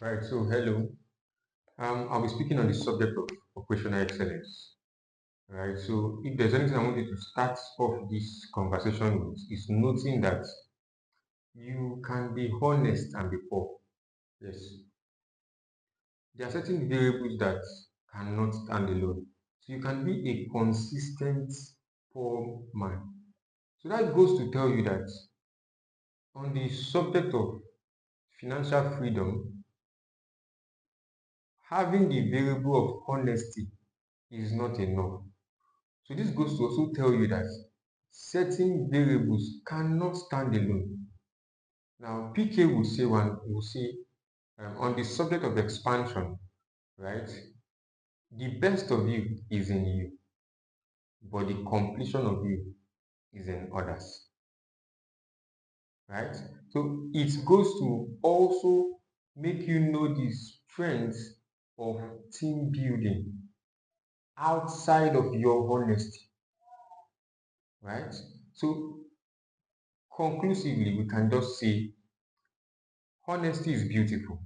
Right, so hello. I'll be speaking on the subject of operational excellence. Right, so if there's anything I want you to start off this conversation with, is noting that you can be honest and be poor. Yes, there are certain variables that cannot stand alone. So you can be a consistent poor man. So that goes to tell you that on the subject of financial freedom, having the variable of honesty is not enough. So this goes to also tell you that certain variables cannot stand alone. Now, PK will say on the subject of expansion, right? The best of you is in you, but the completion of you is in others, right? So it goes to also make you know the strengths of team building outside of your honesty, right? So conclusively, we can just say honesty is beautiful,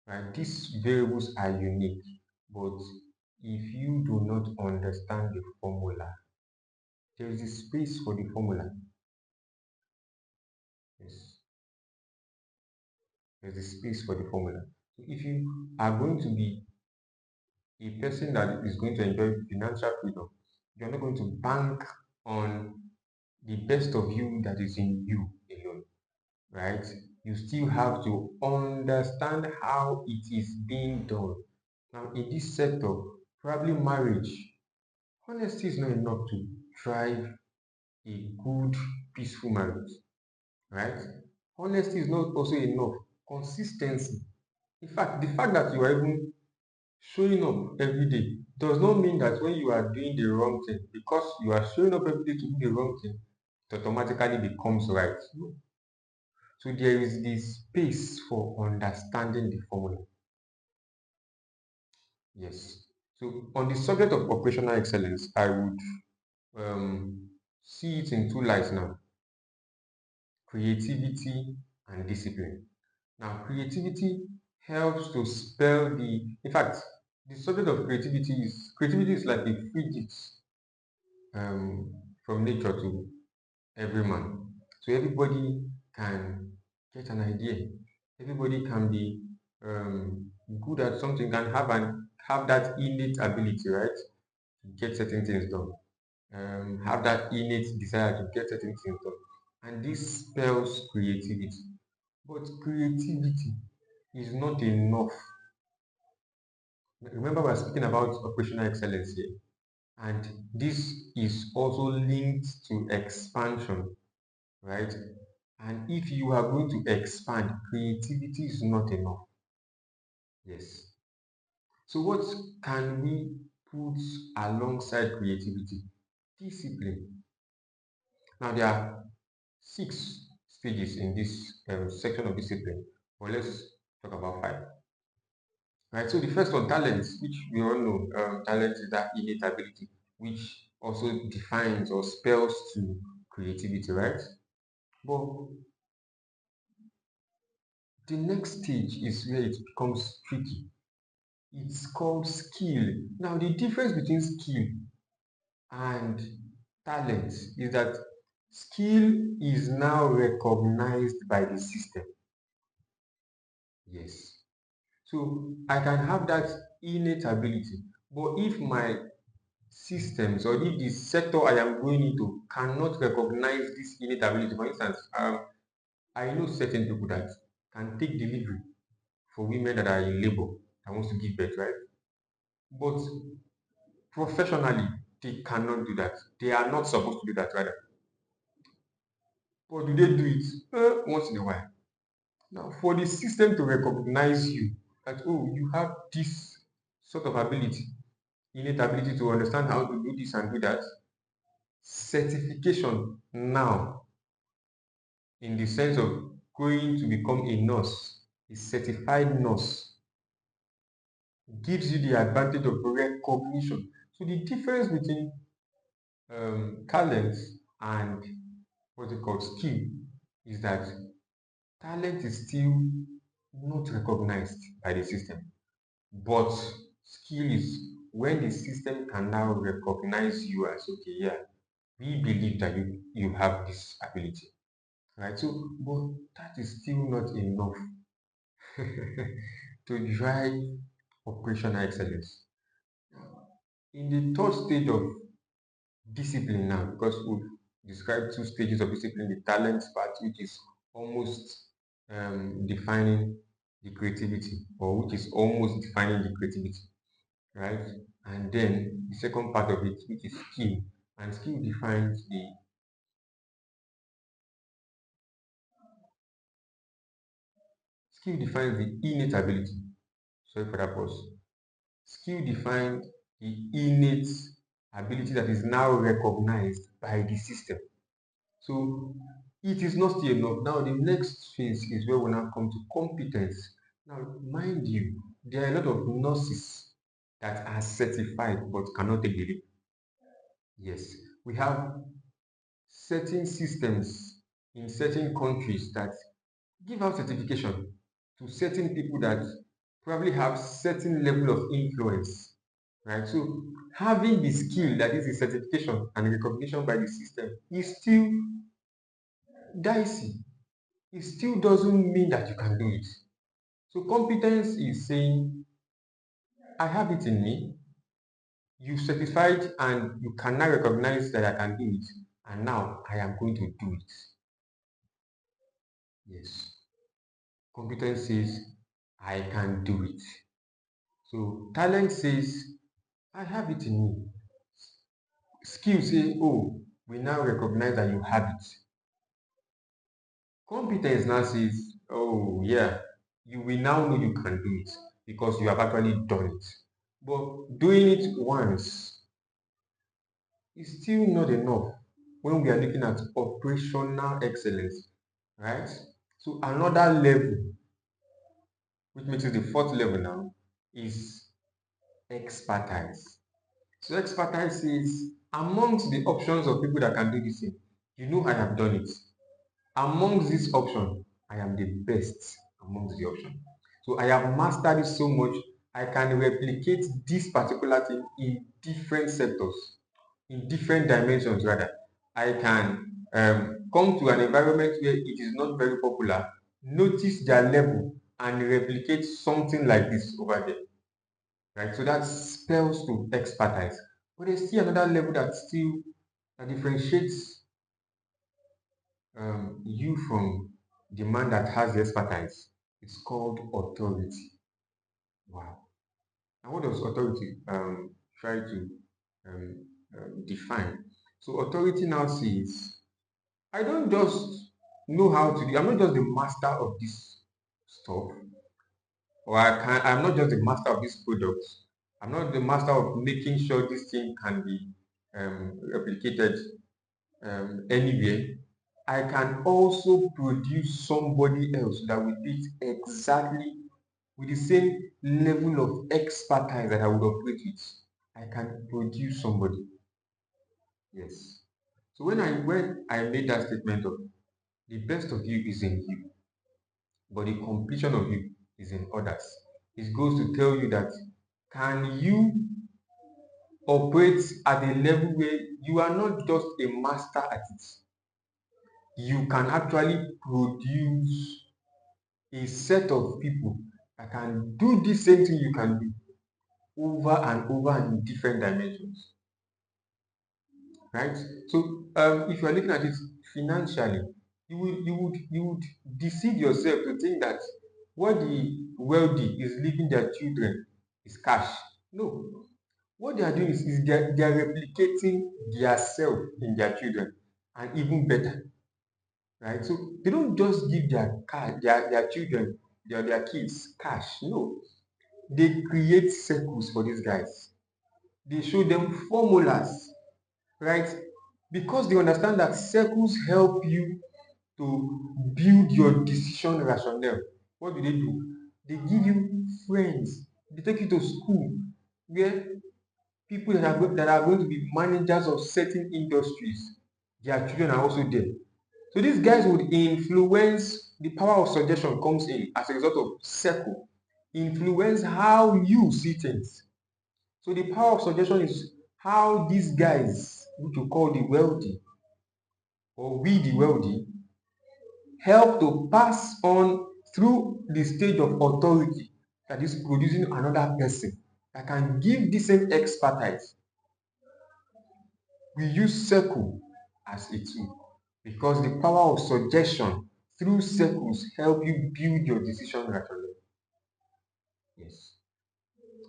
right? These variables are unique, but if you do not understand the formula, there is a space for the formula. Yes, there's a space for the formula. So if you are going to be a person that is going to enjoy financial freedom, you're not going to bank on the best of you that is in you alone, right? You still have to understand how it is being done. Now, in this sector, probably marriage, honesty is not enough to drive a good, peaceful marriage, right? Honesty is not also enough. Consistency. In fact, the fact that you are even showing up every day does not mean that when you are doing the wrong thing, because you are showing up every day to do the wrong thing, it automatically becomes right. No. So there is this space for understanding the formula. Yes. So on the subject of operational excellence, I would see it in two lights now: creativity and discipline. Now, creativity helps to spell in fact, the subject of creativity is like a free gift um, from nature to every man. So everybody can get an idea. Everybody can be good at something, can have that innate ability, right, to get certain things done. Have that innate desire to get certain things done. And this spells creativity. But creativity is not enough. Remember, we're speaking about operational excellence here. And this is also linked to expansion, right? And if you are going to expand, creativity is not enough. Yes. So, what can we put alongside creativity? Discipline. Now, there are 6 stages in this section of discipline, but let's talk about 5. Right. So, the first one, talent, which we all know, talent is that innate ability, which also defines or spells to creativity, right? But the next stage is where it becomes tricky. It's called skill. Now, the difference between skill and talent is that skill is now recognized by the system. Yes. So I can have that innate ability, but if my systems or if the sector I am going into cannot recognize this innate ability, for instance, I know certain people that can take delivery for women that are in labor that wants to give birth, right? But professionally, they cannot do that. They are not supposed to do that, rather. But do they do it? Once in a while. Now, for the system to recognize you that, oh, you have this sort of ability, innate ability to understand how to do this and do that, certification now, in the sense of going to become a nurse, a certified nurse, gives you the advantage of recognition. So the difference between talent and what's it called skill is that talent is still not recognized by the system. But skill is when the system can now recognize you as, okay, yeah, we believe that you have this ability, right? So, but that is still not enough to drive operational excellence. In the third stage of discipline now, because we've described two stages of discipline, the talent part, which is almost defining the creativity, or which is almost defining the creativity, right? And then the second part of it, which is skill, and skill defines the innate ability. Sorry for that pause. Skill defines the innate ability that is now recognized by the system. So it is not still enough. Now the next phase is where we now come to competence. Now, mind you, there are a lot of nurses that are certified but cannot take the leap. Yes, we have certain systems in certain countries that give out certification to certain people that probably have certain level of influence, right? So having the skill that is the certification and recognition by the system is still dicey. It still doesn't mean that you can do it. So competence is saying, I have it in me, you certified and you can now recognize that I can do it, and now I am going to do it. Yes. Competence says, I can do it. So talent says, I have it in me. Skill say, oh, we now recognize that you have it. Competence now says, oh yeah, you will now know you can do it because you have actually done it. But doing it once is still not enough when we are looking at operational excellence, right? So another level, which makes it the fourth level now, is expertise. So expertise is amongst the options of people that can do this thing. You know I have done it. Amongst this option, I am the best amongst the option. So I have mastered it so much, I can replicate this particular thing in different sectors, in different dimensions rather. I can come to an environment where it is not very popular, notice their level, and replicate something like this over there. Right? So that spells to expertise. But there's still another level that differentiates you from the man that has the expertise. It's called authority. Wow. And what does authority try to um, define? So authority now says, I don't just know how to do. I'm not just the master of this stuff, or I'm not just the master of this product. I'm not the master of making sure this thing can be replicated anywhere. I can also produce somebody else that will do it exactly with the same level of expertise that I would operate with. I can produce somebody. Yes. So when I made that statement of the best of you is in you, but the completion of you is in others, it goes to tell you that can you operate at a level where you are not just a master at it, you can actually produce a set of people that can do the same thing you can do over and over and in different dimensions, right? So if you are looking at it financially, you would deceive yourself to think that what the wealthy is leaving their children is cash. No, what they are doing is they are replicating their self in their children, and even better, right? So they don't just give their children, their kids cash. No, they create circles for these guys. They show them formulas, right? Because they understand that circles help you to build your decision rationale. What do? They give you friends. They take you to school where people that are going to be managers of certain industries, their children are also there. So these guys would influence, the power of suggestion comes in as a result of circle, influence how you see things. So the power of suggestion is how these guys, which you call the wealthy, or we the wealthy, help to pass on through the stage of authority that is producing another person that can give the same expertise. We use circle as a tool because the power of suggestion through circles help you build your decision rationally. Yes.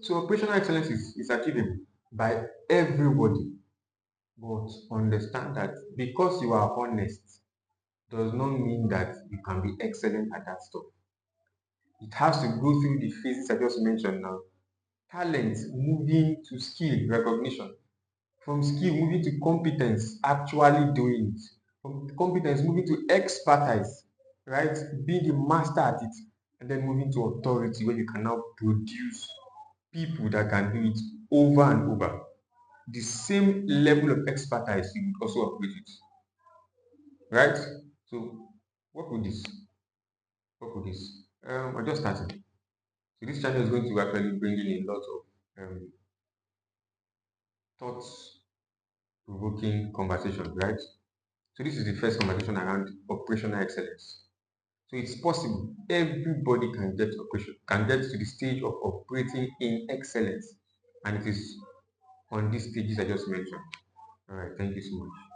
So operational excellence is achievable by everybody, but understand that because you are honest does not mean that you can be excellent at that stuff. It has to go through the phases I just mentioned now. Talent moving to skill recognition, from skill moving to competence, actually doing it, from competence moving to expertise, right? Being the master at it, and then moving to authority where you can now produce people that can do it over and over. The same level of expertise you would also operate it, right? So work with this. Work with this. I'm just starting. So this channel is going to actually bring in a lot of thoughts provoking conversations, right? So this is the first conversation around operational excellence. So it's possible everybody can get to the stage of operating in excellence, and it is on these stages I just mentioned. All right, thank you so much.